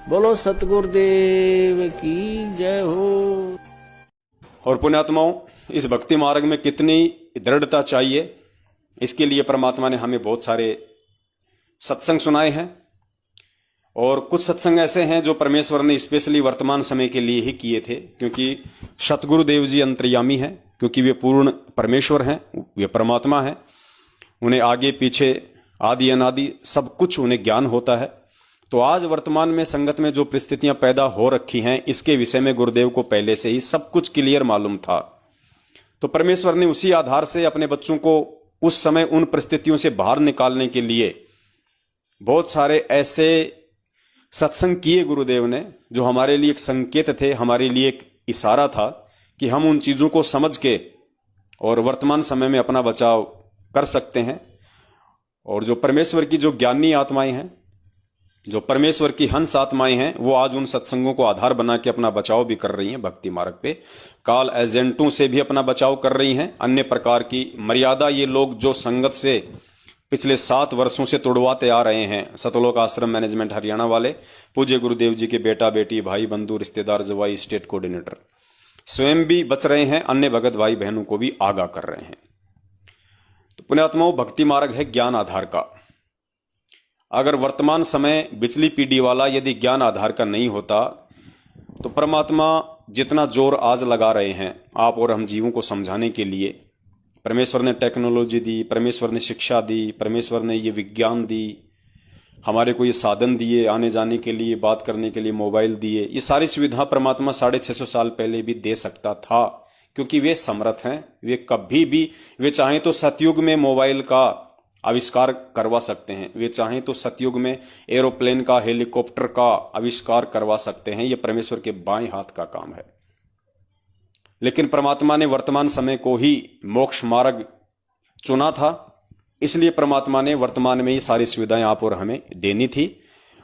बोलो सतगुरुदेव की जय हो। और पुण्यात्माओं, इस भक्ति मार्ग में कितनी दृढ़ता चाहिए, इसके लिए परमात्मा ने हमें बहुत सारे सत्संग सुनाए हैं। और कुछ सत्संग ऐसे हैं जो परमेश्वर ने स्पेशली वर्तमान समय के लिए ही किए थे, क्योंकि सतगुरुदेव जी अंतर्यामी हैं, क्योंकि वे पूर्ण परमेश्वर हैं, वे परमात्मा हैं। उन्हें आगे पीछे आदि अनादि सब कुछ उन्हें ज्ञान होता है। तो आज वर्तमान में संगत में जो परिस्थितियां पैदा हो रखी हैं, इसके विषय में गुरुदेव को पहले से ही सब कुछ क्लियर मालूम था। तो परमेश्वर ने उसी आधार से अपने बच्चों को उस समय उन परिस्थितियों से बाहर निकालने के लिए बहुत सारे ऐसे सत्संग किए गुरुदेव ने, जो हमारे लिए एक संकेत थे, हमारे लिए एक इशारा था कि हम उन चीजों को समझ के और वर्तमान समय में अपना बचाव कर सकते हैं। और जो परमेश्वर की जो ज्ञानी आत्माएं हैं, जो परमेश्वर की हंस आत्माएं हैं, वो आज उन सत्संगों को आधार बना के अपना बचाव भी कर रही हैं। भक्ति मार्ग पे काल एजेंटों से भी अपना बचाव कर रही हैं। अन्य प्रकार की मर्यादा ये लोग जो संगत से पिछले 7 वर्षों से तोड़वाते आ रहे हैं, सतलोक आश्रम मैनेजमेंट हरियाणा वाले, पूज्य गुरुदेव जी के बेटा बेटी, भाई बंधु, रिश्तेदार, जवाई, स्टेट कोऑर्डिनेटर स्वयं भी बच रहे हैं, अन्य भगत भाई बहनों को भी आगाह कर रहे हैं। तो पुण्यात्माओं, भक्ति मार्ग है ज्ञान आधार का। अगर वर्तमान समय बिचली पीढ़ी वाला यदि ज्ञान आधार का नहीं होता, तो परमात्मा जितना जोर आज लगा रहे हैं आप और हम जीवों को समझाने के लिए, परमेश्वर ने टेक्नोलॉजी दी, परमेश्वर ने शिक्षा दी, परमेश्वर ने ये विज्ञान दी, हमारे को ये साधन दिए, आने जाने के लिए, बात करने के लिए मोबाइल दिए, ये सारी सुविधा परमात्मा 650 साल पहले भी दे सकता था, क्योंकि वे समर्थ हैं। वे कभी भी, वे चाहें तो सतयुग में मोबाइल का आविष्कार करवा सकते हैं, वे चाहें तो सतयुग में एरोप्लेन का, हेलीकॉप्टर का आविष्कार करवा सकते हैं। यह परमेश्वर के बाएं हाथ का काम है। लेकिन परमात्मा ने वर्तमान समय को ही मोक्ष मार्ग चुना था, इसलिए परमात्मा ने वर्तमान में ये सारी सुविधाएं आप और हमें देनी थी।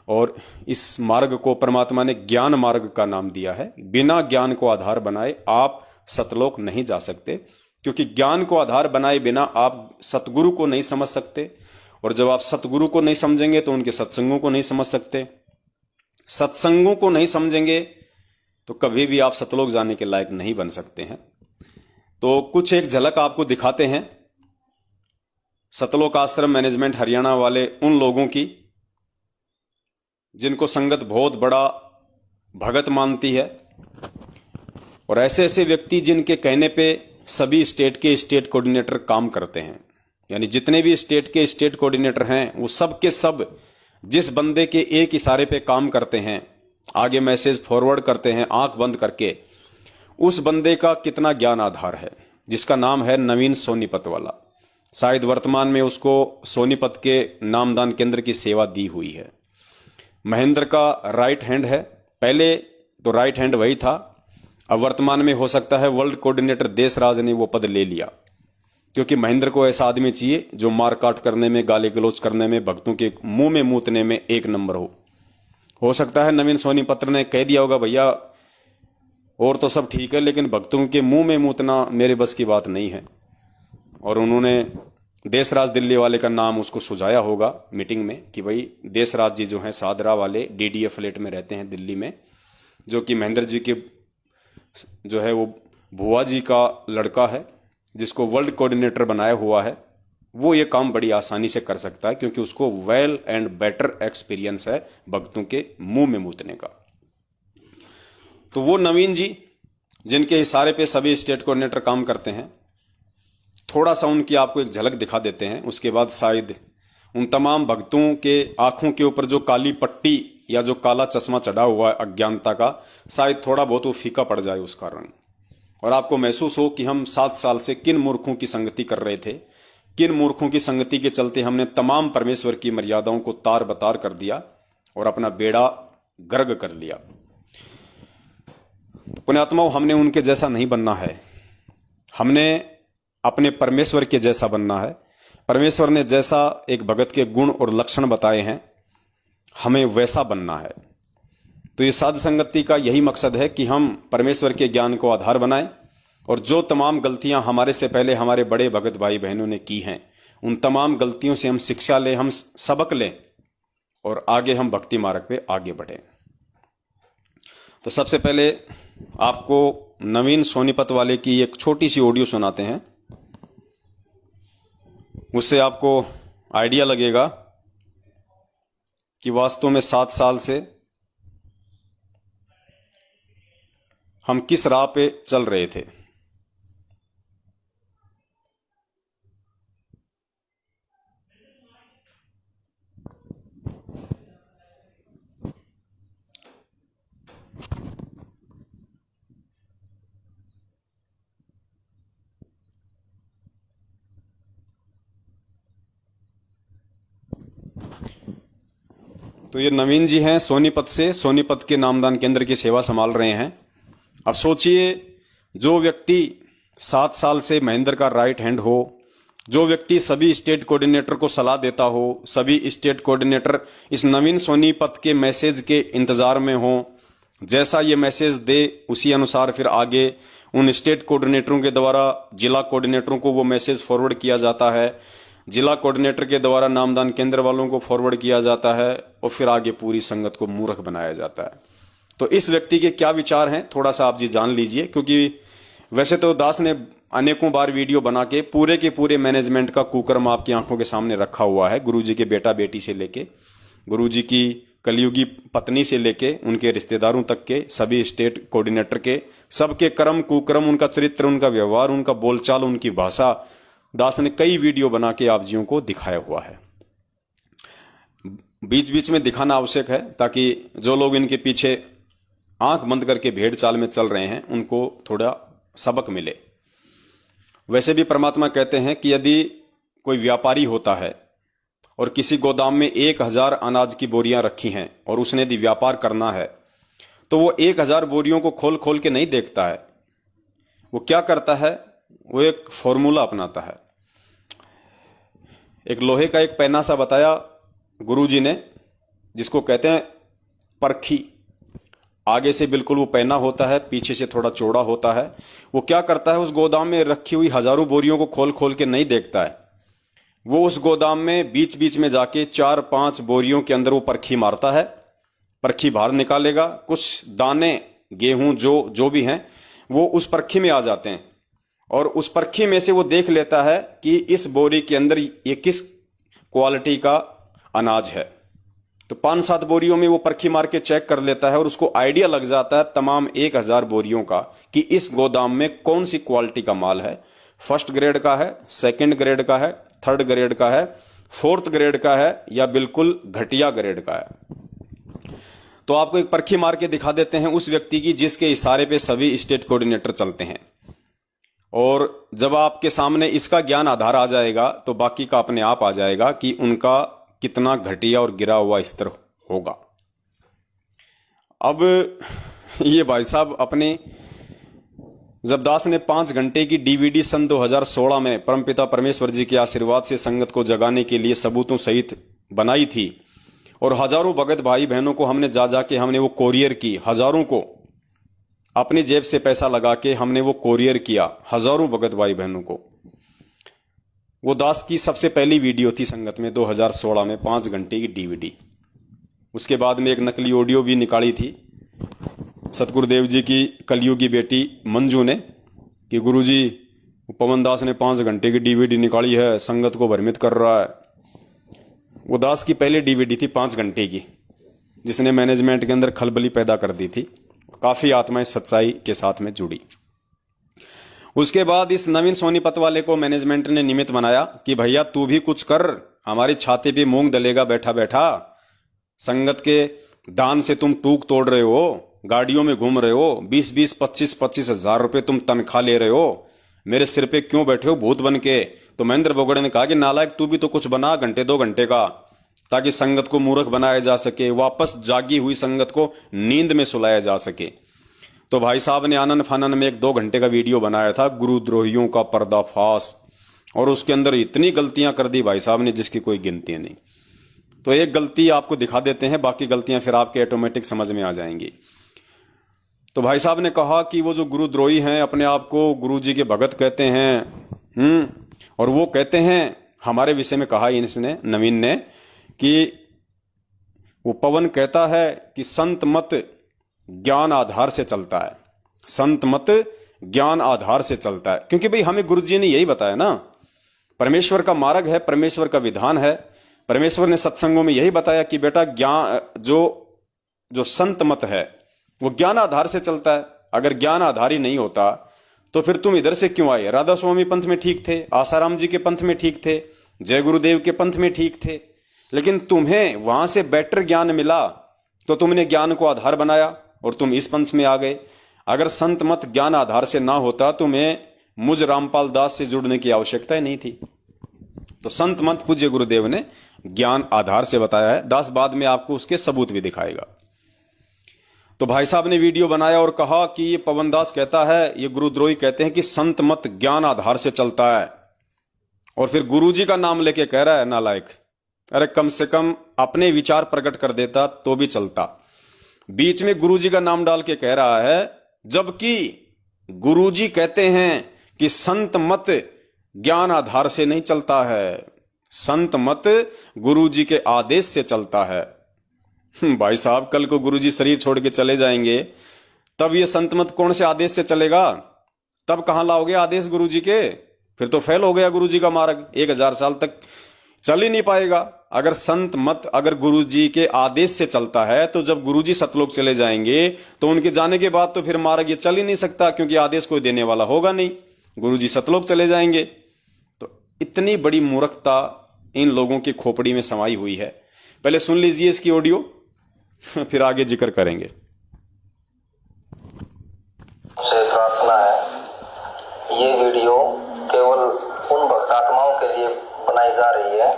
और इस मार्ग को परमात्मा ने ज्ञान मार्ग का नाम दिया है। बिना ज्ञान को आधार बनाए आप सतलोक नहीं जा सकते, क्योंकि ज्ञान को आधार बनाए बिना आप सतगुरु को नहीं समझ सकते। और जब आप सतगुरु को नहीं समझेंगे तो उनके सत्संगों को नहीं समझ सकते। सत्संगों को नहीं समझेंगे तो कभी भी आप सतलोक जाने के लायक नहीं बन सकते हैं। तो कुछ एक झलक आपको दिखाते हैं सतलोक आश्रम मैनेजमेंट हरियाणा वाले उन लोगों की, जिनको संगत बहुत बड़ा भगत मानती है, और ऐसे ऐसे व्यक्ति जिनके कहने पे सभी स्टेट के स्टेट कोऑर्डिनेटर काम करते हैं। यानी जितने भी स्टेट के स्टेट कोऑर्डिनेटर हैं, वो सब के सब जिस बंदे के एक इशारे पे काम करते हैं, आगे मैसेज फॉरवर्ड करते हैं आंख बंद करके, उस बंदे का कितना ज्ञान आधार है, जिसका नाम है नवीन सोनीपत वाला। शायद वर्तमान में उसको सोनीपत के नामदान केंद्र की सेवा दी हुई है। महेंद्र का राइट हैंड है, पहले तो राइट हैंड वही था, अब वर्तमान में हो सकता है वर्ल्ड कोऑर्डिनेटर देशराज ने वो पद ले लिया, क्योंकि महेंद्र को ऐसा आदमी चाहिए जो मार काट करने में, गाली गलौज करने में, भक्तों के मुंह में मूतने में एक नंबर हो सकता है नवीन सोनीपत्र ने कह दिया होगा, भैया और तो सब ठीक है, लेकिन भक्तों के मुंह में मूतना मेरे बस की बात नहीं है। और उन्होंने देशराज दिल्ली वाले का नाम उसको सुझाया होगा मीटिंग में कि भाई देशराज जी जो हैं सादरा वाले DDA फ्लैट में रहते हैं दिल्ली में, जो कि महेंद्र जी के जो है वो भुआ जी का लड़का है, जिसको वर्ल्ड कोऑर्डिनेटर बनाया हुआ है, वो ये काम बड़ी आसानी से कर सकता है, क्योंकि उसको वेल एंड बेटर एक्सपीरियंस है भक्तों के मुंह में मूतने का। तो वो नवीन जी जिनके इशारे पे सभी स्टेट कोऑर्डिनेटर काम करते हैं, थोड़ा सा उनकी आपको एक झलक दिखा देते हैं। उसके बाद शायद उन तमाम भक्तों के आंखों के ऊपर जो काली पट्टी या जो काला चश्मा चढ़ा हुआ है अज्ञानता का, शायद थोड़ा बहुत वो फीका पड़ जाए उसका रंग, और आपको महसूस हो कि हम 7 साल से किन मूर्खों की संगति कर रहे थे, किन मूर्खों की संगति के चलते हमने तमाम परमेश्वर की मर्यादाओं को तार बतार कर दिया और अपना बेड़ा गर्क कर लिया। पुण्यात्माओं, हमने उनके जैसा नहीं बनना है, हमने अपने परमेश्वर के जैसा बनना है। परमेश्वर ने जैसा एक भगत के गुण और लक्षण बताए हैं, हमें वैसा बनना है। तो ये साध संगति का यही मकसद है कि हम परमेश्वर के ज्ञान को आधार बनाएं, और जो तमाम गलतियां हमारे से पहले हमारे बड़े भगत भाई बहनों ने की हैं, उन तमाम गलतियों से हम शिक्षा लें, हम सबक लें, और आगे हम भक्ति मार्ग पे आगे बढ़ें। तो सबसे पहले आपको नवीन सोनीपत वाले की एक छोटी सी ऑडियो सुनाते हैं, उससे आपको आइडिया लगेगा कि वास्तव में 7 साल से हम किस राह पे चल रहे थे। तो ये नवीन जी हैं सोनीपत से, सोनीपत के नामदान केंद्र की सेवा संभाल रहे हैं। अब सोचिए, जो व्यक्ति 7 साल से महेंद्र का राइट हैंड हो, जो व्यक्ति सभी स्टेट कोऑर्डिनेटर को सलाह देता हो, सभी स्टेट कोऑर्डिनेटर इस नवीन सोनीपत के मैसेज के इंतजार में हो, जैसा ये मैसेज दे उसी अनुसार फिर आगे उन स्टेट कोऑर्डिनेटरों के द्वारा जिला कोऑर्डिनेटरों को वो मैसेज फॉरवर्ड किया जाता है, जिला कोऑर्डिनेटर के द्वारा नामदान केंद्र वालों को फॉरवर्ड किया जाता है और फिर आगे पूरी संगत को मूर्ख बनाया जाता है। तो इस व्यक्ति के क्या विचार हैं थोड़ा सा आप जी जान लीजिए, क्योंकि वैसे तो दास ने अनेकों बार वीडियो बना के पूरे मैनेजमेंट का कुकर्म आपकी आंखों के सामने रखा हुआ है। गुरुजी के बेटा बेटी से लेके, गुरुजी की कलयुगी पत्नी से लेके, उनके रिश्तेदारों तक के, सभी स्टेट कोऑर्डिनेटर के, सबके कर्म कुकर्म, उनका चरित्र, उनका व्यवहार, उनका बोलचाल, उनकी भाषा, दास ने कई वीडियो बना के आप जियों को दिखाया हुआ है। बीच बीच में दिखाना आवश्यक है ताकि जो लोग इनके पीछे आंख बंद करके भेड़ चाल में चल रहे हैं उनको थोड़ा सबक मिले। वैसे भी परमात्मा कहते हैं कि यदि कोई व्यापारी होता है और किसी गोदाम में 1000 अनाज की बोरियां रखी हैं और उसने यदि व्यापार करना है तो वो 1000 बोरियों को खोल खोल के नहीं देखता है। वो क्या करता है, वो एक फॉर्मूला अपनाता है। एक लोहे का एक पैना सा बताया गुरुजी ने, जिसको कहते हैं परखी। आगे से बिल्कुल वो पैना होता है, पीछे से थोड़ा चौड़ा होता है। वो क्या करता है, उस गोदाम में रखी हुई हजारों बोरियों को खोल खोल के नहीं देखता है। वो उस गोदाम में बीच बीच में जाके 4-5 बोरियों के अंदर वो परखी मारता है। परखी बाहर निकालेगा, कुछ दाने गेहूं जो भी हैं वो उस परखी में आ जाते हैं और उस परखी में से वो देख लेता है कि इस बोरी के अंदर ये किस क्वालिटी का अनाज है। तो 5-7 बोरियों में वो परखी मार के चेक कर लेता है और उसको आइडिया लग जाता है तमाम 1000 बोरियों का कि इस गोदाम में कौन सी क्वालिटी का माल है। फर्स्ट ग्रेड का है, सेकंड ग्रेड का है, थर्ड ग्रेड का है, फोर्थ ग्रेड का है या बिल्कुल घटिया ग्रेड का है। तो आपको एक परखी मार के दिखा देते हैं उस व्यक्ति की जिसके इशारे पे सभी स्टेट कोऑर्डिनेटर चलते हैं। और जब आपके सामने इसका ज्ञान आधार आ जाएगा तो बाकी का अपने आप आ जाएगा कि उनका कितना घटिया और गिरा हुआ स्तर होगा। अब ये भाई साहब अपने, जब दास ने 5 घंटे की डीवीडी सन 2016 में परमपिता परमेश्वर जी के आशीर्वाद से संगत को जगाने के लिए सबूतों सहित बनाई थी और हजारों भगत भाई बहनों को हमने जा हमने वो कोरियर की, हजारों को अपनी जेब से पैसा लगा के हमने वो कोरियर किया, हजारों भगत भाई बहनों को। वो दास की सबसे पहली वीडियो थी संगत में 2016 में, 5 घंटे की डीवीडी। उसके बाद में एक नकली ऑडियो भी निकाली थी सतगुरुदेव जी की कलयुगी बेटी मंजू ने कि गुरुजी पवन दास ने 5 घंटे की डीवीडी निकाली है, संगत को भ्रमित कर रहा है। वो दास की पहली डीवीडी थी 5 घंटे की, जिसने मैनेजमेंट के अंदर खलबली पैदा कर दी थी। काफी आत्माएं सच्चाई के साथ में जुड़ी। उसके बाद इस नवीन सोनीपत वाले को मैनेजमेंट ने निमित्त बनाया कि भैया तू भी कुछ कर, हमारी छाती पे मूंग दलेगा बैठा बैठा। संगत के दान से तुम टूक तोड़ रहे हो, गाड़ियों में घूम रहे हो, 20-20, 25-25 हजार रुपए तुम तनख्वाह ले रहे हो, मेरे सिर पे क्यों बैठे हो भूत बन के। तो महेंद्र बोगड़े ने कहा कि नालायक तू भी तो कुछ बना घंटे 2 घंटे का, ताकि संगत को मूर्ख बनाया जा सके, वापस जागी हुई संगत को नींद में सुलाया जा सके। तो भाई साहब ने आनन फानन में एक 2 घंटे का वीडियो बनाया था, गुरुद्रोहियों का पर्दाफाश, और उसके अंदर इतनी गलतियां कर दी भाई साहब ने जिसकी कोई गिनती नहीं। तो एक गलती आपको दिखा देते हैं, बाकी गलतियां फिर आपके ऑटोमेटिक समझ में आ जाएंगी। तो भाई साहब ने कहा कि वो जो गुरुद्रोही हैं अपने आप को गुरु जी के भगत कहते हैं, और वो कहते हैं हमारे विषय में कहा इसने, नवीन ने, कि वो पवन कहता है कि संत मत ज्ञान आधार से चलता है, संत मत ज्ञान आधार से चलता है। क्योंकि भाई हमें गुरु जी ने यही बताया ना, परमेश्वर का मार्ग है, परमेश्वर का विधान है। परमेश्वर ने सत्संगों में यही बताया कि बेटा ज्ञान जो संत मत है वो ज्ञान आधार से चलता है। अगर ज्ञान आधार ही नहीं होता तो फिर तुम इधर से क्यों आए? राधा स्वामी पंथ में ठीक थे, आसाराम जी के पंथ में ठीक थे, जय गुरुदेव के पंथ में ठीक थे, लेकिन तुम्हें वहां से बेटर ज्ञान मिला तो तुमने ज्ञान को आधार बनाया और तुम इस पंथ में आ गए। अगर संत मत ज्ञान आधार से ना होता तुम्हें मुझ रामपाल दास से जुड़ने की आवश्यकता ही नहीं थी। तो संत मत पूज्य गुरुदेव ने ज्ञान आधार से बताया है। दास बाद में आपको उसके सबूत भी दिखाएगा। तो भाई साहब ने वीडियो बनाया और कहा कि ये पवन दास कहता है, ये गुरुद्रोही कहते हैं कि संत मत ज्ञान आधार से चलता है, और फिर गुरुजी का नाम लेके कह रहा है नालायक। अरे कम से कम अपने विचार प्रकट कर देता तो भी चलता। बीच में गुरुजी का नाम डाल के कह रहा है, जबकि गुरुजी कहते हैं कि संत मत ज्ञान आधार से नहीं चलता है, संत मत गुरुजी के आदेश से चलता है। भाई साहब कल को गुरुजी शरीर छोड़ के चले जाएंगे, तब ये संत मत कौन से आदेश से चलेगा? तब कहां लाओगे आदेश गुरुजी के? फिर तो फेल हो गया गुरुजी का मार्ग, 1000 साल तक चल ही नहीं पाएगा। अगर संत मत अगर गुरुजी के आदेश से चलता है तो जब गुरुजी सतलोक चले जाएंगे तो उनके जाने के बाद तो फिर मार्ग ये चल ही नहीं सकता, क्योंकि आदेश कोई देने वाला होगा नहीं, गुरुजी सतलोक चले जाएंगे। तो इतनी बड़ी मूर्खता इन लोगों की खोपड़ी में समाई हुई है। पहले सुन लीजिए इसकी ऑडियो, फिर आगे जिक्र करेंगे। से प्रार्थना है, ये वीडियो केवल उन भक्तात्माओं के लिए बनाई जा रही है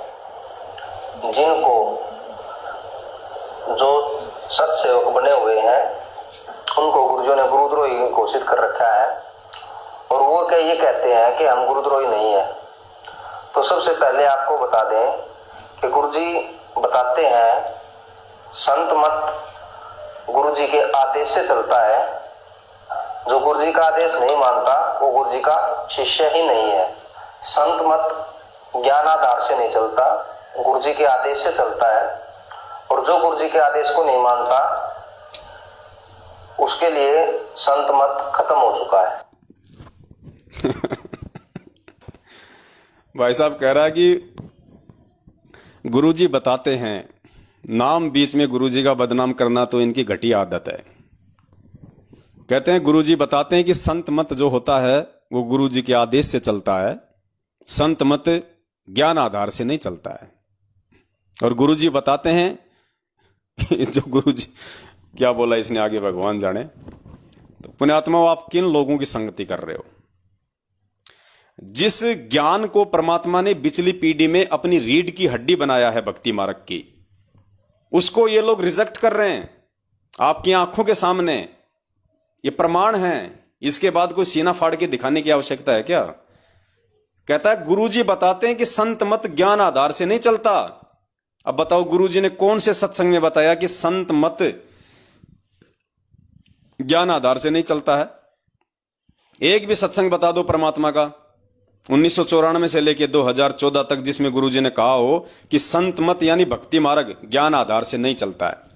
जिनको जो सत सेवक बने हुए हैं उनको गुरुजों ने गुरुद्रोही घोषित कर रखा है, और वो क्या ये कहते हैं कि हम गुरुद्रोही नहीं है। तो सबसे पहले आपको बता दें कि गुरुजी बताते हैं संत मत गुरुजी के आदेश से चलता है। जो गुरुजी का आदेश नहीं मानता वो गुरुजी का शिष्य ही नहीं है। संत मत ज्ञान आधार से नहीं चलता, गुरुजी के आदेश से चलता है, और जो गुरुजी के आदेश को नहीं मानता उसके लिए संत मत खत्म हो चुका है। भाई साहब कह रहा है कि गुरुजी बताते हैं, नाम बीच में गुरुजी का बदनाम करना तो इनकी घटिया आदत है। कहते हैं गुरुजी बताते हैं कि संत मत जो होता है वो गुरुजी के आदेश से चलता है, संत मत ज्ञान आधार से नहीं चलता है। और गुरुजी बताते हैं कि जो गुरुजी क्या बोला इसने आगे भगवान जाने। तो पुण्यात्मा आप किन लोगों की संगति कर रहे हो? जिस ज्ञान को परमात्मा ने पिछली पीढ़ी में अपनी रीढ़ की हड्डी बनाया है भक्ति मार्ग की, उसको ये लोग रिजेक्ट कर रहे हैं आपकी आंखों के सामने। ये प्रमाण है, इसके बाद कोई सीना फाड़ के दिखाने की आवश्यकता है क्या? कहता है गुरुजी बताते हैं कि संत मत ज्ञान आधार से नहीं चलता। अब बताओ गुरुजी ने कौन से सत्संग में बताया कि संत मत ज्ञान आधार से नहीं चलता है? एक भी सत्संग बता दो परमात्मा का 1994 से लेकर 2014 तक जिसमें गुरुजी ने कहा हो कि संत मत यानी भक्ति मार्ग ज्ञान आधार से नहीं चलता है।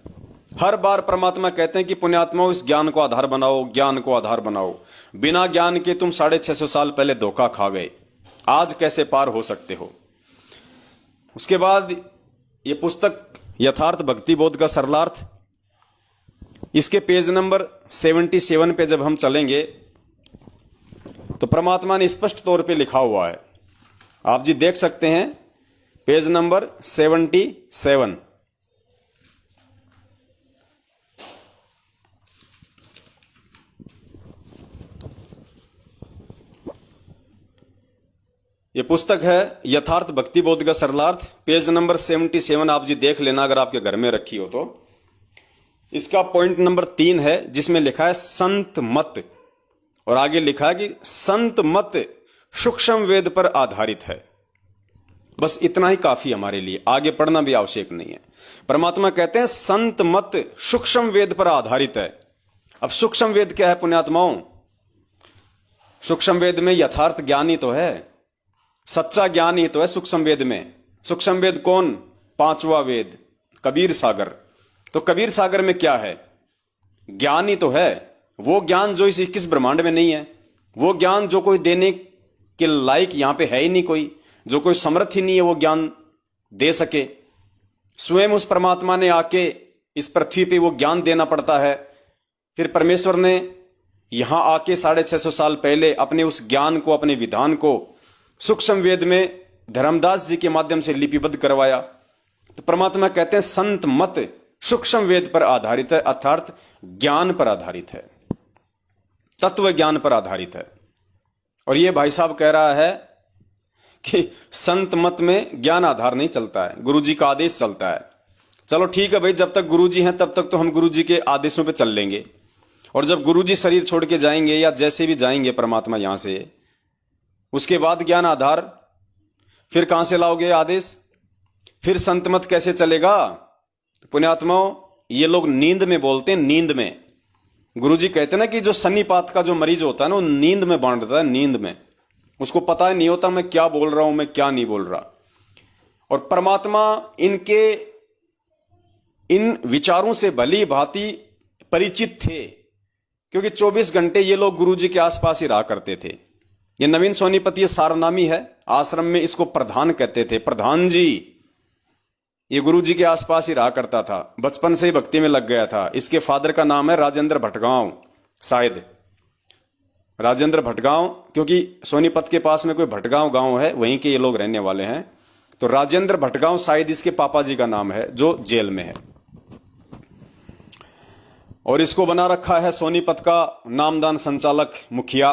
हर बार परमात्मा कहते हैं कि पुण्यात्माओं इस ज्ञान को आधार बनाओ, ज्ञान को आधार बनाओ। बिना ज्ञान के तुम 650 साल पहले धोखा खा गए, आज कैसे पार हो सकते हो? उसके बाद ये पुस्तक यथार्थ भक्ति बोध का सरलार्थ, इसके पेज नंबर 77 पे जब हम चलेंगे तो परमात्मा ने स्पष्ट तौर पे लिखा हुआ है, आप जी देख सकते हैं, पेज नंबर 77। ये पुस्तक है यथार्थ भक्ति बोध का सरलार्थ, पेज नंबर 77। आप जी देख लेना अगर आपके घर में रखी हो तो। इसका पॉइंट नंबर 3 है जिसमें लिखा है संत मत, और आगे लिखा है कि संत मत सूक्ष्म वेद पर आधारित है। बस इतना ही काफी हमारे लिए, आगे पढ़ना भी आवश्यक नहीं है। परमात्मा कहते हैं संत मत सूक्ष्म वेद पर आधारित है। अब सूक्ष्म वेद क्या है पुण्यात्माओं? सूक्ष्म वेद में यथार्थ ज्ञान ही तो है, सच्चा ज्ञान ही तो है सूक्ष्म वेद में। सूक्ष्म वेद कौन? 5वां वेद कबीर सागर। तो कबीर सागर में क्या है? ज्ञान ही तो है, वो ज्ञान जो इस 21 ब्रह्मांड में नहीं है, वो ज्ञान जो कोई देने के लायक यहां पे है ही नहीं, कोई जो कोई समर्थ ही नहीं है वो ज्ञान दे सके। स्वयं उस परमात्मा ने आके इस पृथ्वी पे वो ज्ञान देना पड़ता है। फिर परमेश्वर ने यहां आके 650 साल पहले अपने उस ज्ञान को, अपने विधान को सूक्ष्म वेद में धर्मदास जी के माध्यम से लिपिबद्ध करवाया। तो परमात्मा कहते हैं संत मत सूक्ष्म वेद पर आधारित है, अर्थात ज्ञान पर आधारित है, तत्व ज्ञान पर आधारित है। और ये भाई साहब कह रहा है कि संत मत में ज्ञान आधार नहीं चलता है, गुरुजी का आदेश चलता है। चलो ठीक है भाई, जब तक गुरुजी हैं तब तक तो हम गुरुजी के आदेशों पे चल लेंगे, और जब गुरुजी शरीर छोड़ के जाएंगे या जैसे भी जाएंगे परमात्मा यहां से, उसके बाद ज्ञान आधार फिर कहां से लाओगे आदेश? फिर संत मत कैसे चलेगा? तो पुण्यात्माओं, ये लोग नींद में बोलते हैं, नींद में। गुरुजी कहते हैं ना कि जो सन्नीपात का जो मरीज होता है ना, वो नींद में बांटता है, नींद में। उसको पता ही नहीं होता मैं क्या बोल रहा हूं, मैं क्या नहीं बोल रहा। और परमात्मा इनके इन विचारों से भली भांति परिचित थे, क्योंकि 24 घंटे ये लोग गुरुजी के आसपास ही रहा करते थे। ये नवीन सोनीपत ये सारनामी है, आश्रम में इसको प्रधान कहते थे, प्रधान जी। ये गुरुजी के आसपास ही रहा करता था, बचपन से ही भक्ति में लग गया था। इसके फादर का नाम है राजेंद्र भटगांव, शायद राजेंद्र भटगांव, क्योंकि सोनीपत के पास में कोई भटगांव गांव है, वहीं के ये लोग रहने वाले हैं। तो राजेंद्र भटगांव शायद इसके पापा जी का नाम है, जो जेल में है। और इसको बना रखा है सोनीपत का नामदान संचालक मुखिया।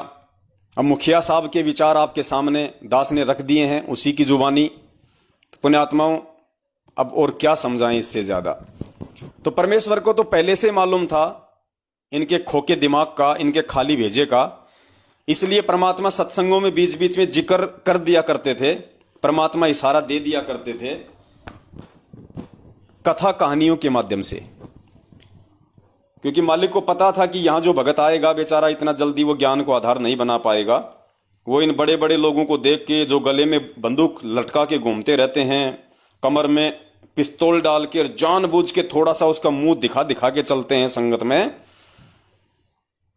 अब मुखिया साहब के विचार आपके सामने दास ने रख दिए हैं, उसी की जुबानी। तो पुण्यात्माओं, अब और क्या समझाएं इससे ज्यादा। तो परमेश्वर को तो पहले से मालूम था इनके खोके दिमाग का, इनके खाली भेजे का, इसलिए परमात्मा सत्संगों में बीच बीच में जिक्र कर दिया करते थे, परमात्मा इशारा दे दिया करते थे कथा कहानियों के माध्यम से। क्योंकि मालिक को पता था कि यहां जो भगत आएगा बेचारा इतना जल्दी वो ज्ञान को आधार नहीं बना पाएगा। वो इन बड़े बड़े लोगों को देख के, जो गले में बंदूक लटका के घूमते रहते हैं, कमर में पिस्तौल डाल के, जानबूझ के थोड़ा सा उसका मुंह दिखा दिखा के चलते हैं संगत में।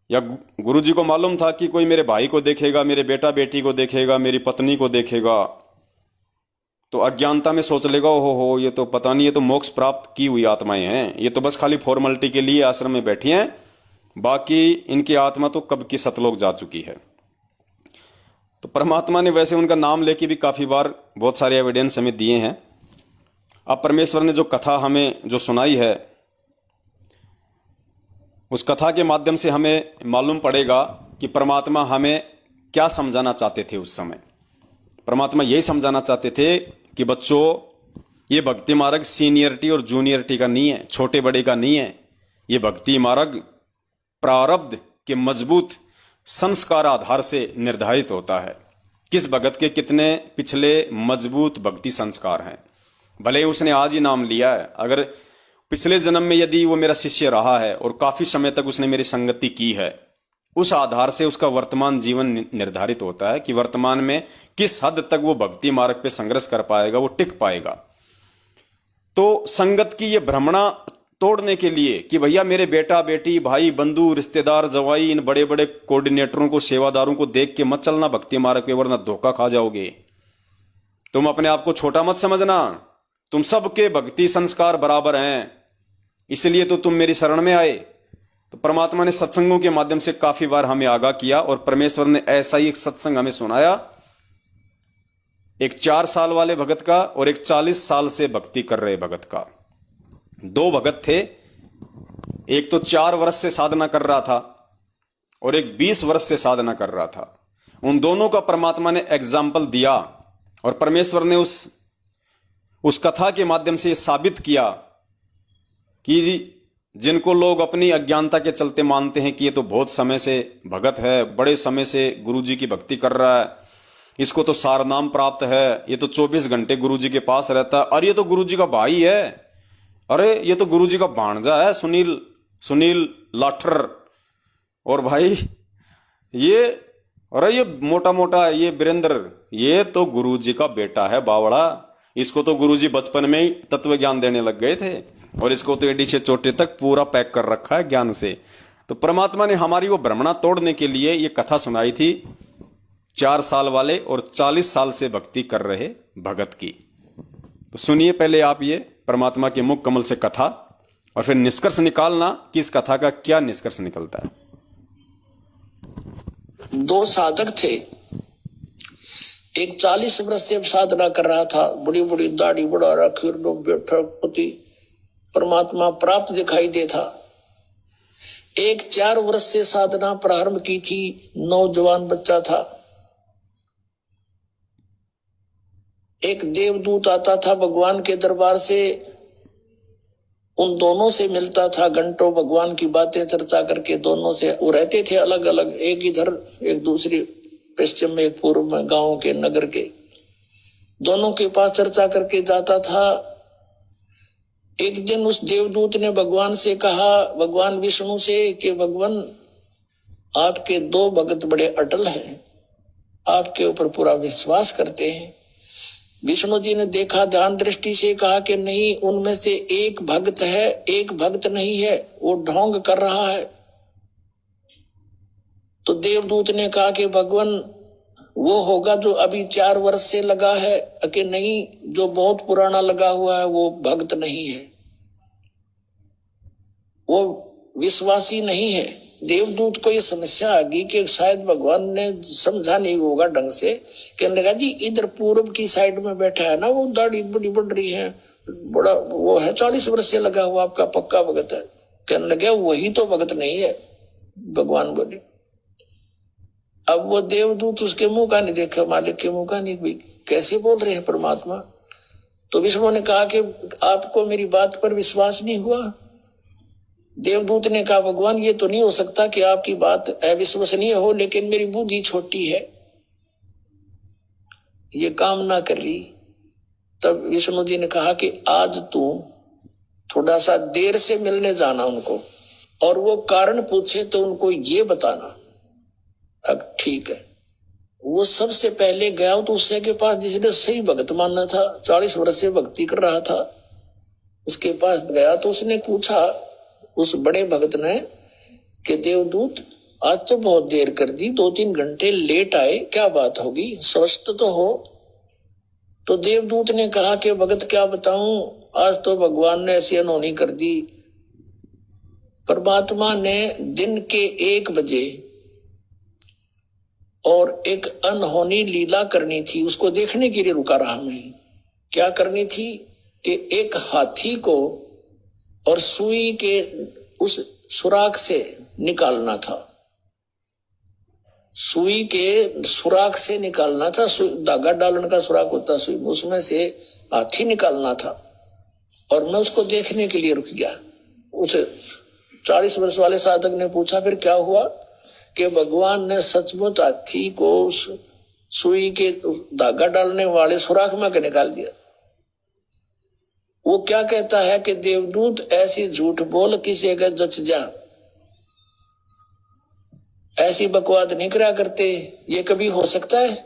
या गुरुजी को मालूम था कि कोई मेरे भाई को देखेगा, मेरे बेटा बेटी को देखेगा, मेरी पत्नी को देखेगा, तो अज्ञानता में सोच लेगा हो ये तो पता नहीं, ये तो मोक्ष प्राप्त की हुई आत्माएं हैं, ये तो बस खाली फॉर्मेलिटी के लिए आश्रम में बैठी हैं, बाकी इनकी आत्मा तो कब की सतलोक जा चुकी है। तो परमात्मा ने वैसे उनका नाम लेके भी काफी बार बहुत सारे एविडेंस हमें दिए हैं। अब परमेश्वर ने जो कथा हमें जो सुनाई है, उस कथा के माध्यम से हमें मालूम पड़ेगा कि परमात्मा हमें क्या समझाना चाहते थे। उस समय परमात्मा यही समझाना चाहते थे कि बच्चों, ये भक्ति मार्ग सीनियरिटी और जूनियरिटी का नहीं है, छोटे बड़े का नहीं है। ये भक्ति मार्ग प्रारब्ध के मजबूत संस्कार आधार से निर्धारित होता है। किस भगत के कितने पिछले मजबूत भक्ति संस्कार हैं, भले ही उसने आज ही नाम लिया है, अगर पिछले जन्म में यदि वो मेरा शिष्य रहा है और काफी समय तक उसने मेरी संगति की है, उस आधार से उसका वर्तमान जीवन निर्धारित होता है कि वर्तमान में किस हद तक वो भक्ति मार्ग पे संघर्ष कर पाएगा, वो टिक पाएगा। तो संगत की ये भ्रमणा तोड़ने के लिए कि भैया मेरे बेटा बेटी भाई बंधु रिश्तेदार जवाई इन बड़े बड़े कोऑर्डिनेटरों को सेवादारों को देख के मत चलना भक्ति मार्ग पे, वरना धोखा खा जाओगे। तुम अपने आप को छोटा मत समझना, तुम सबके भक्ति संस्कार बराबर हैं, इसलिए तो तुम मेरी शरण में आए। तो परमात्मा ने सत्संगों के माध्यम से काफी बार हमें आगाह किया, और परमेश्वर ने ऐसा ही एक सत्संग हमें सुनाया, एक 4 साल वाले भगत का और एक 40 साल से भक्ति कर रहे भगत का। 2 भगत थे, एक तो 4 वर्ष से साधना कर रहा था और एक 20 वर्ष से साधना कर रहा था। उन दोनों का परमात्मा ने एग्जाम्पल दिया, और परमेश्वर ने उस कथा के माध्यम से यह साबित किया कि जिनको लोग अपनी अज्ञानता के चलते मानते हैं कि ये तो बहुत समय से भगत है, बड़े समय से गुरुजी की भक्ति कर रहा है, इसको तो सार नाम प्राप्त है, ये तो 24 घंटे गुरुजी के पास रहता है, अरे ये तो गुरुजी का भाई है, अरे ये तो गुरुजी का भांजा है सुनील लाठर, और भाई ये अरे ये मोटा मोटा ये वीरेंद्र, ये तो गुरुजी का बेटा है बावड़ा, इसको तो गुरुजी बचपन में ही तत्व ज्ञान देने लग गए थे और इसको तो एडी से चोटे तक पूरा पैक कर रखा है ज्ञान से। तो परमात्मा ने हमारी वो भ्रमणा तोड़ने के लिए ये कथा सुनाई थी 4 साल वाले और 40 साल से भक्ति कर रहे भगत की। तो सुनिए पहले आप ये परमात्मा के मुख कमल से कथा और फिर निष्कर्ष निकालना कि इस कथा का क्या निष्कर्ष निकलता है। 2 साधक थे। एक 40 वर्ष से साधना कर रहा था, बड़ी बड़ी दाढ़ी बढ़ा रखी, बैठा पति परमात्मा प्राप्त दिखाई देता। एक 4 वर्ष से साधना प्रारंभ की थी, नौजवान बच्चा था। एक देवदूत आता था भगवान के दरबार से, उन दोनों से मिलता था, घंटों भगवान की बातें चर्चा करके दोनों से। वो रहते थे अलग अलग, एक इधर एक दूसरी पश्चिम में एक पूर्व में, गांव के नगर के। दोनों के पास चर्चा करके जाता था। एक दिन उस देवदूत ने भगवान से कहा, भगवान विष्णु से, कि भगवान आपके 2 भगत बड़े अटल हैं, आपके ऊपर पूरा विश्वास करते हैं। विष्णु जी ने देखा, ध्यान दृष्टि से कहा कि नहीं, उनमें से एक भक्त है, एक भक्त नहीं है, वो ढोंग कर रहा है। तो देवदूत ने कहा कि भगवान वो होगा जो अभी 4 वर्ष से लगा है, कि नहीं, जो बहुत पुराना लगा हुआ है वो भक्त नहीं है, वो विश्वासी नहीं है। देवदूत को ये समस्या आ गई कि शायद भगवान ने समझा नहीं होगा ढंग से। कहने लगा, जी इधर पूर्व की साइड में बैठा है ना, वो दाढ़ी बड़ी बढ़ रही है, बड़ा वो है, 40 वर्ष से लगा हुआ, आपका पक्का भगत है। कहने लगा, वही तो भगत नहीं है। भगवान बोले। अब वो देवदूत उसके मुंह का नहीं देखा, मालिक के मुंह का नहीं, कोई कैसे बोल रहे हैं परमात्मा। तो विष्णु ने कहा कि आपको मेरी बात पर विश्वास नहीं हुआ। देवदूत ने कहा, भगवान ये तो नहीं हो सकता कि आपकी बात अविश्वसनीय हो, लेकिन मेरी बुद्धि छोटी है, ये काम ना कर रही। तब विष्णु जी ने कहा कि आज तू थोड़ा सा देर से मिलने जाना उनको, और वो कारण पूछे तो उनको ये बताना। अब ठीक है। वो सबसे पहले गया तो उससे के पास जिसने सही भगत मानना था, 40 वर्ष से भक्ति कर रहा था, उसके पास गया तो उसने पूछा उस बड़े भगत ने कि देवदूत आज तो बहुत देर कर दी, 2-3 घंटे लेट आए, क्या बात होगी, स्वस्थ तो हो। तो देवदूत ने कहा कि भगत क्या बताऊं, आज तो भगवान ने ऐसी अनहोनी कर दी। परमात्मा ने दिन के 1 बजे और एक अनहोनी लीला करनी थी, उसको देखने के लिए रुका रहा मैं। क्या करनी थी कि एक हाथी को और सुई के उस सुराख से निकालना था, सुई के सुराख से निकालना था। धागा डालने का सुराख होता सुई, उसमें से हाथी निकालना था। और मैं उसको देखने के लिए रुक गया। उसे 40 वर्ष वाले साधक ने पूछा, फिर क्या हुआ? कि भगवान ने सचमुच हाथी को सुई के धागा डालने वाले सुराख में निकाल दिया। वो क्या कहता है कि देवदूत ऐसी झूठ बोल किसी का जच जा, ऐसी बकवाद नहीं करा करते, ये कभी हो सकता है?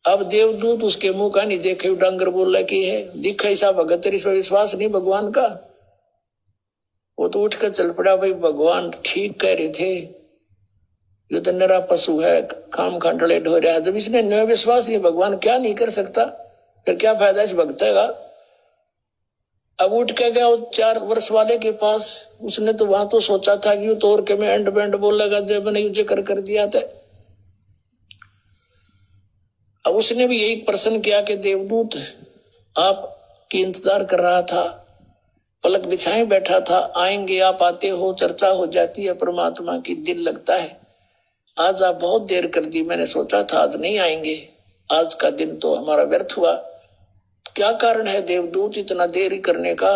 अब देवदूत उसके मुंह का नहीं देखे, डांगर बोल रहा कि है दिखा ऐसा भगत, इस पर विश्वास नहीं भगवान का। वो तो उठकर चल पड़ा, भाई भगवान ठीक कह रहे थे, ये तो नरा पशु है, काम खांडले ढो रहा है। जब इसने न विश्वास नहीं, भगवान क्या नहीं कर सकता, फिर क्या फायदा इस भक्त का। अब उठ के गया 4 वर्ष वाले के पास। उसने तो वहां तो सोचा था कि तो और के मैं एंड बैंड बोलेगा, जब मैंने यूज कर दिया था। अब उसने भी यही प्रश्न किया कि देवदूत आपकी इंतजार कर रहा था, पलक बिछाए बैठा था, आएंगे आप, आते हो, चर्चा हो जाती है परमात्मा की, दिल लगता है। आज आप बहुत देर कर दी, मैंने सोचा था आज नहीं आएंगे, आज का दिन तो हमारा व्यर्थ हुआ। क्या कारण है देवदूत इतना देरी करने का?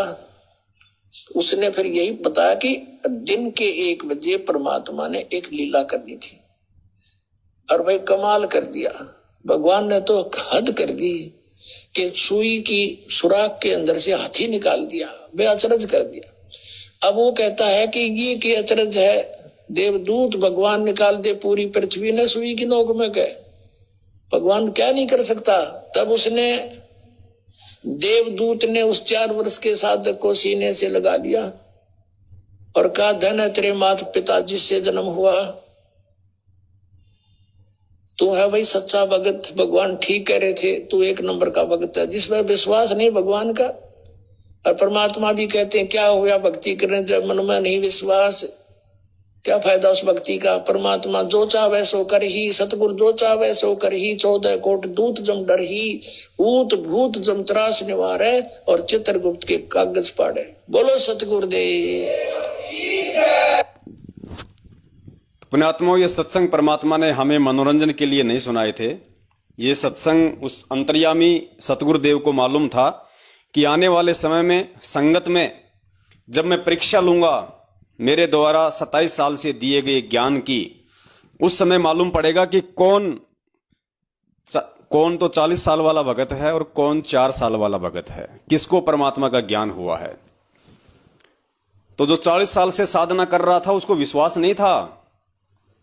उसने फिर यही बताया कि दिन के 1 बजे परमात्मा ने एक लीला करनी थी। और भाई कमाल कर दिया, भगवान ने तो हद कर दी कि सुई की सुराख के अंदर से हाथी निकाल दिया, बेअचरज कर दिया। अब वो कहता है कि ये क्या अचरज है, देवदूत भगवान निकाल दे पूरी पृथ्वी ने सुई की नोक में गए, भगवान क्या नहीं कर सकता। तब उसने देवदूत ने उस 4 वर्ष के साधक को सीने से लगा लिया और कहा, धन है तेरे माता पिता जिससे जन्म हुआ, तू है भाई सच्चा भगत, भगवान ठीक कह रहे थे, तू 1 नंबर का भगत है। जिसमें विश्वास नहीं भगवान का, और परमात्मा भी कहते हैं क्या हुआ भक्ति करने जब मन में नहीं विश्वास, क्या फायदा उस भक्ति का। परमात्मा जो चाहे सो कर ही, सतगुरु जो चाहे सो कर ही, 14 कोट दूत जम डर ही, ऊत भूत जम त्रास निवारे, और चित्रगुप्त के कागज पाड़े। बोलो सतगुरुदेव। पुण्यात्माओं, ये सत्संग परमात्मा ने हमें मनोरंजन के लिए नहीं सुनाए थे। ये सत्संग उस अंतर्यामी सतगुरुदेव को मालूम था कि आने वाले समय में संगत में जब मैं परीक्षा लूंगा मेरे द्वारा 27 साल से दिए गए ज्ञान की, उस समय मालूम पड़ेगा कि कौन तो 40 साल वाला भगत है और कौन 4 साल वाला भगत है, किसको परमात्मा का ज्ञान हुआ है। तो जो 40 साल से साधना कर रहा था उसको विश्वास नहीं था,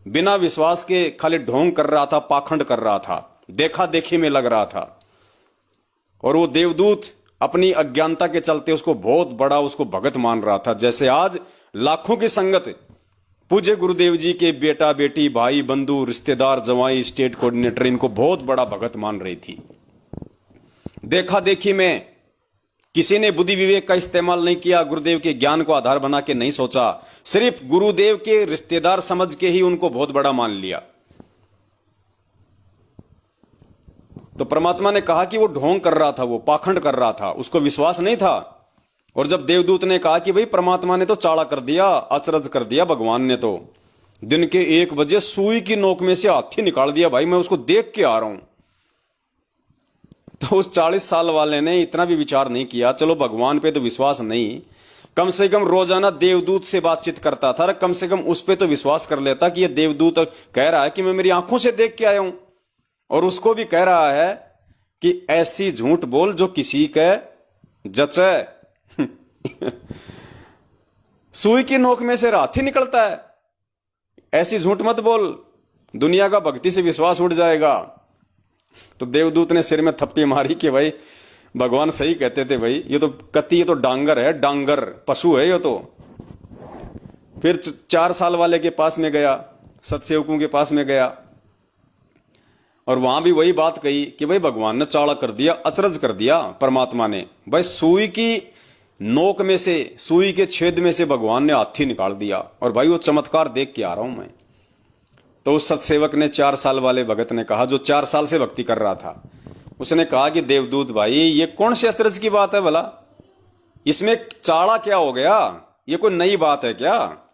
बिना विश्वास के खाली ढोंग कर रहा था, पाखंड कर रहा था, देखा देखी में लग रहा था। और वो देवदूत अपनी अज्ञानता के चलते उसको बहुत बड़ा उसको भगत मान रहा था। जैसे आज लाखों की संगत पूज्य गुरुदेव जी के बेटा बेटी भाई बंधु रिश्तेदार जवाई स्टेट कोऑर्डिनेटर इनको बहुत बड़ा भगत मान रही थी। देखा देखी में किसी ने बुद्धि विवेक का इस्तेमाल नहीं किया, गुरुदेव के ज्ञान को आधार बना के नहीं सोचा, सिर्फ गुरुदेव के रिश्तेदार समझ के ही उनको बहुत बड़ा मान लिया। तो परमात्मा ने कहा कि वो ढोंग कर रहा था, वो पाखंड कर रहा था, उसको विश्वास नहीं था। और जब देवदूत ने कहा कि भाई परमात्मा ने तो चाड़ा कर दिया, अचरज कर दिया, भगवान ने तो दिन के 1 बजे सुई की नोक में से हाथी निकाल दिया, भाई मैं उसको देख के आ रहा हूं। तो उस 40 साल वाले ने इतना भी विचार नहीं किया, चलो भगवान पे तो विश्वास नहीं, कम से कम रोजाना देवदूत से बातचीत करता था, कम से कम उस पे तो विश्वास कर लेता कि ये देवदूत कह रहा है कि मैं मेरी आंखों से देख के आया हूं, और उसको भी कह रहा है कि ऐसी झूठ बोल जो किसी के जचे। सुई की नोक में से हाथी निकलता है, ऐसी झूठ मत बोल, दुनिया का भक्ति से विश्वास उठ जाएगा। तो देवदूत ने सिर में थप्पी मारी कि भाई भगवान सही कहते थे, भाई ये तो कति, ये तो डांगर है, डांगर पशु है ये तो। फिर 4 साल वाले के पास में गया, सतसेवकों के पास में गया, और वहां भी वही बात कही कि भाई भगवान ने चाड़ा कर दिया, अचरज कर दिया परमात्मा ने, भाई सुई की नोक में से, सुई के छेद में से भगवान ने हाथी निकाल दिया, और भाई वो चमत्कार देख के आ रहा हूं मैं। तो उस सतसेवक ने 4 साल वाले भगत ने कहा, जो 4 साल से भक्ति कर रहा था, उसने कहा कि देवदूत भाई ये कौन सी अचरज की बात है भला, इसमें चाड़ा क्या हो गया, ये कोई नई बात है क्या?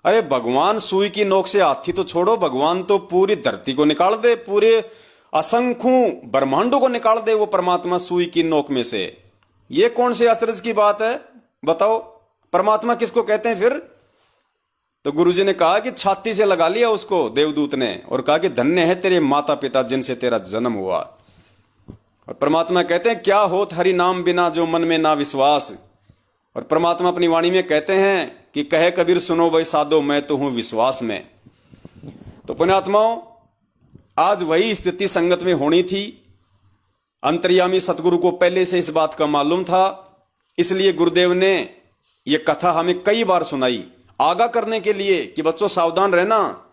अरे भगवान सुई की नोक से हाथी तो छोड़ो, भगवान तो पूरी धरती को निकाल दे, पूरे असंख्यों ब्रह्मांडों को निकाल दे वो परमात्मा सुई की नोक में से, ये कौन सी अचरज की बात है बताओ? परमात्मा किसको कहते हैं फिर? तो गुरुजी ने कहा कि छाती से लगा लिया उसको देवदूत ने, और कहा कि धन्य है तेरे माता पिता जिनसे तेरा जन्म हुआ। और परमात्मा कहते हैं क्या होत हरि नाम बिना जो मन में ना विश्वास। और परमात्मा अपनी वाणी में कहते हैं कि कहे कबीर सुनो भाई साधो मैं तो हूं विश्वास में। तो पुण्यात्माओं, आज वही स्थिति संगत में होनी थी। अंतर्यामी सतगुरु को पहले से इस बात का मालूम था, इसलिए गुरुदेव ने यह कथा हमें कई बार सुनाई, आगाह करने के लिए कि बच्चों सावधान रहना,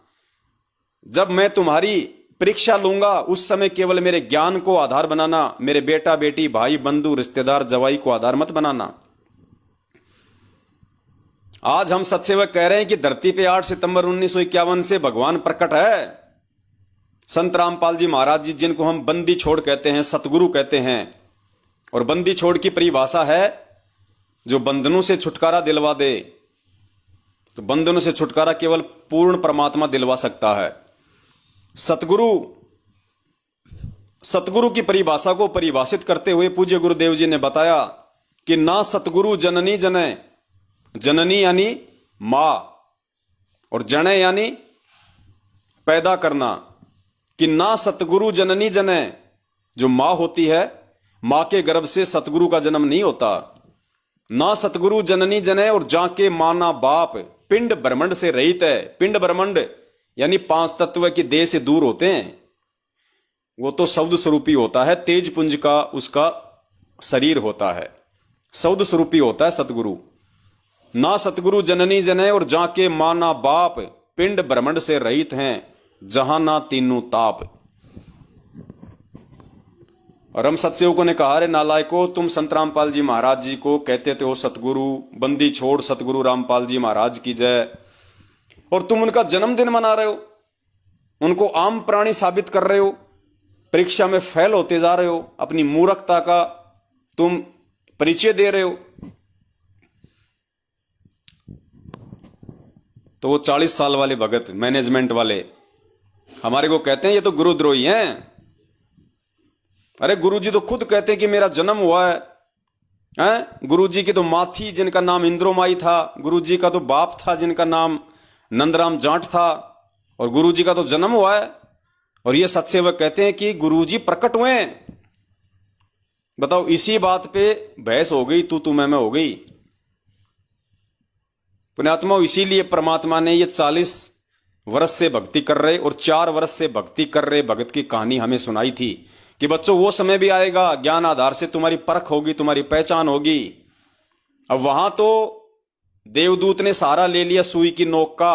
जब मैं तुम्हारी परीक्षा लूंगा उस समय केवल मेरे ज्ञान को आधार बनाना, मेरे बेटा बेटी भाई बंधु रिश्तेदार जवाई को आधार मत बनाना। आज हम सत्सेवक कह रहे हैं कि धरती पे 8 सितंबर 1951 से भगवान प्रकट है। संत रामपाल जी महाराज जी, जिनको हम बंदी छोड़ कहते हैं, सतगुरु कहते हैं, और बंदी छोड़ की परिभाषा है जो बंधनों से छुटकारा दिलवा दे। तो बंधनों से छुटकारा केवल पूर्ण परमात्मा दिलवा सकता है। सतगुरु की परिभाषा को परिभाषित करते हुए पूज्य गुरुदेव जी ने बताया कि ना सतगुरु जननी जने, जननी यानी मां, और जने यानी पैदा करना, कि ना सतगुरु जननी जने, जो मां होती है, मां के गर्भ से सतगुरु का जन्म नहीं होता। ना सतगुरु जननी जने, और जाके माना बाप, पिंड ब्रह्मंड से रहित है। पिंड ब्रह्मंड यानी 5 तत्व की देह से दूर होते हैं, वो तो शब्द स्वरूपी होता है, तेज पुंज का उसका शरीर होता है, सौद स्वरूपी होता है सतगुरु। ना सतगुरु जननी जने और जाके माना बाप, पिंड ब्रह्मंड से रहित हैं जहां ना तीनों ताप। और हम सत्सेवकों ने कहा, रे नालायको, तुम संत रामपाल जी महाराज जी को कहते थे हो सतगुरु, बंदी छोड़ सतगुरु रामपाल जी महाराज की जय, और तुम उनका जन्मदिन मना रहे हो, उनको आम प्राणी साबित कर रहे हो, परीक्षा में फेल होते जा रहे हो, अपनी मूर्खता का तुम परिचय दे रहे हो। तो वो 40 साल वाले भगत मैनेजमेंट वाले हमारे को कहते हैं ये तो गुरुद्रोही हैं। अरे गुरुजी तो खुद कहते हैं कि मेरा जन्म हुआ है? गुरुजी की तो माँ थी जिनका नाम इंद्रोमाई था, गुरुजी का तो बाप था जिनका नाम नंदराम जाट था, और गुरुजी का तो जन्म हुआ है। और ये सत्सेवक कहते हैं कि गुरुजी प्रकट हुए हैं। बताओ, इसी बात पे बहस हो गई, तू मैं हो गई। पुण्यात्मा, इसीलिए परमात्मा ने ये 40 वर्ष से भक्ति कर रहे और 4 वर्ष से भक्ति कर रहे भगत की कहानी हमें सुनाई थी कि बच्चों वो समय भी आएगा, ज्ञान आधार से तुम्हारी परख होगी, तुम्हारी पहचान होगी। अब वहां तो देवदूत ने सहारा ले लिया सुई की नोक का,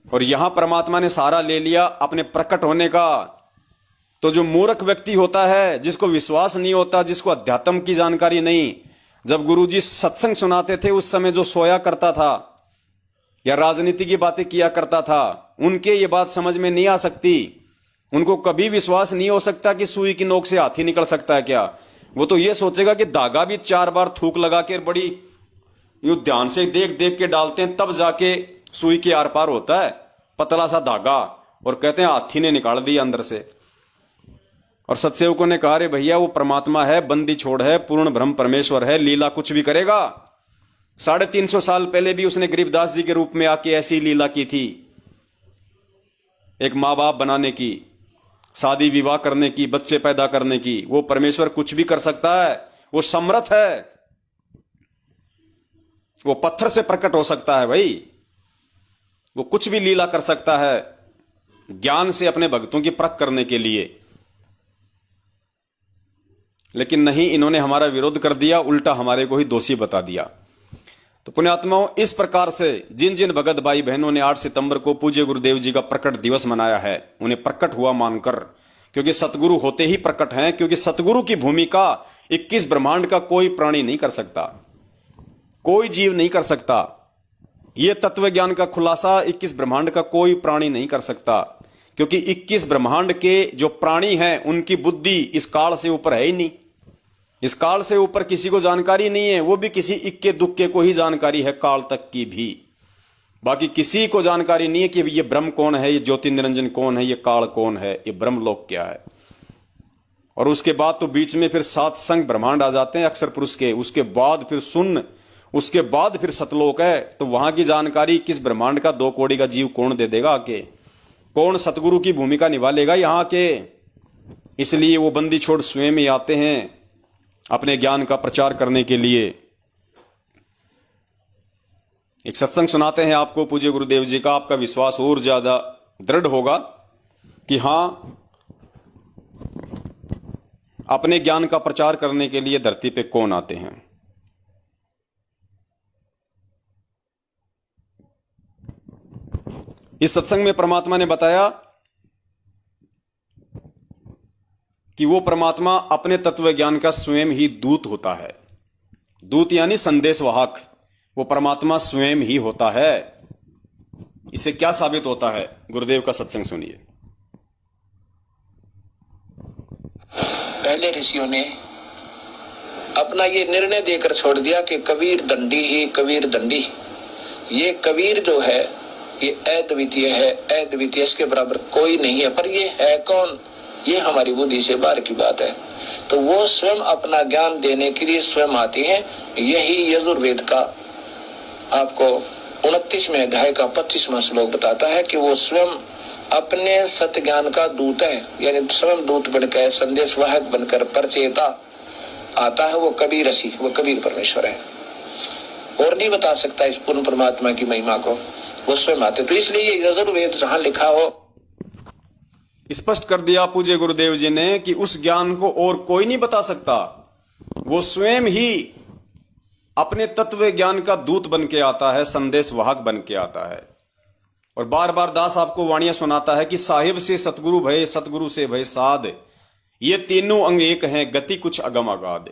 और यहां परमात्मा ने सहारा ले लिया अपने प्रकट होने का। तो जो मूर्ख व्यक्ति होता है, जिसको विश्वास नहीं होता, जिसको अध्यात्म की जानकारी नहीं, जब गुरुजी सत्संग सुनाते थे उस समय जो सोया करता था या राजनीति की बातें किया करता था, उनके ये बात समझ में नहीं आ सकती। उनको कभी विश्वास नहीं हो सकता कि सुई की नोक से हाथी निकल सकता है क्या। वो तो ये सोचेगा कि धागा भी 4 बार थूक लगा के बड़ी यूं ध्यान से देख देख के डालते हैं, तब जाके सुई के आर पार होता है पतला सा धागा, और कहते हैं हाथी ने निकाल दिया अंदर से। और सत्सेवकों ने कहा, रे भैया वो परमात्मा है, बंदी छोड़ है, पूर्ण ब्रह्म परमेश्वर है, लीला कुछ भी करेगा। 350 साल पहले भी उसने गरीबदास जी के रूप में आके ऐसी लीला की थी, एक माँ बाप बनाने की, शादी विवाह करने की, बच्चे पैदा करने की। वो परमेश्वर कुछ भी कर सकता है, वो समर्थ है, वो पत्थर से प्रकट हो सकता है भाई, वो कुछ भी लीला कर सकता है ज्ञान से अपने भक्तों की परख करने के लिए। लेकिन नहीं, इन्होंने हमारा विरोध कर दिया, उल्टा हमारे को ही दोषी बता दिया। तो पुण्यात्माओं, इस प्रकार से जिन जिन भगत भाई बहनों ने 8 सितंबर को पूज्य गुरुदेव जी का प्रकट दिवस मनाया है, उन्हें प्रकट हुआ मानकर, क्योंकि सतगुरु होते ही प्रकट हैं, क्योंकि सतगुरु की भूमिका 21 ब्रह्मांड का कोई प्राणी नहीं कर सकता, कोई जीव नहीं कर सकता। यह तत्व ज्ञान का खुलासा 21 ब्रह्मांड का कोई प्राणी नहीं कर सकता, क्योंकि 21 ब्रह्मांड के जो प्राणी हैं उनकी बुद्धि इस काल से ऊपर है ही नहीं। इस काल से ऊपर किसी को जानकारी नहीं है, वो भी किसी इक्के दुक्के को ही जानकारी है, काल तक की भी। बाकी किसी को जानकारी नहीं है कि ये ब्रह्म कौन है, ये ज्योति निरंजन कौन है, ये काल कौन है, ये ब्रह्मलोक क्या है। और उसके बाद तो बीच में फिर 7 संग ब्रह्मांड आ जाते हैं अक्षर पुरुष के, उसके बाद फिर शून्य, उसके बाद फिर सतलोक है। तो वहां की जानकारी किस ब्रह्मांड का 2 कौड़ी का जीव कौन दे देगा आके, कौन सतगुरु की भूमिका निभा लेगा यहाँ के। इसलिए वो बंदी छोड़ स्वयं ही आते हैं अपने ज्ञान का प्रचार करने के लिए। एक सत्संग सुनाते हैं आपको पूज्य गुरुदेव जी का, आपका विश्वास और ज्यादा दृढ़ होगा कि हां, अपने ज्ञान का प्रचार करने के लिए धरती पे कौन आते हैं। इस सत्संग में परमात्मा ने बताया कि वो परमात्मा अपने तत्व ज्ञान का स्वयं ही दूत होता है। दूत यानी संदेशवाहक, वो परमात्मा स्वयं ही होता है। इससे क्या साबित होता है, गुरुदेव का सत्संग सुनिए। पहले ऋषियों ने अपना ये निर्णय देकर छोड़ दिया कि कबीर दंडी ही कबीर दंडी। ये कबीर जो है ये अद्वितीय है, अद्वितीय, इसके बराबर कोई नहीं है। पर ये है कौन, ये हमारी बुद्धि से बाहर की बात है। तो वो स्वयं अपना ज्ञान देने के लिए स्वयं आती है। यही यजुर्वेद का आपको 29वें अध्याय का 25वां श्लोक बताता है कि वो स्वयं अपने सत्य ज्ञान का दूत है, यानी स्वयं दूत बनकर, संदेशवाहक बनकर, परचेता आता है। वो कबीर ऋषि, वो कबीर परमेश्वर है, और नहीं बता सकता इस पूर्ण परमात्मा की महिमा को, वो स्वयं आते। तो इसलिए ये यजुर्वेद जहां लिखा हो, स्पष्ट कर दिया पूज्य गुरुदेव जी ने कि उस ज्ञान को और कोई नहीं बता सकता, वो स्वयं ही अपने तत्व ज्ञान का दूत बन के आता है, संदेश वाहक बन के आता है। और बार बार दास आपको वाणियां सुनाता है कि साहिब से सतगुरु भय, सतगुरु से भय साध, ये तीनों अंग एक हैं, गति कुछ अगम अगाध।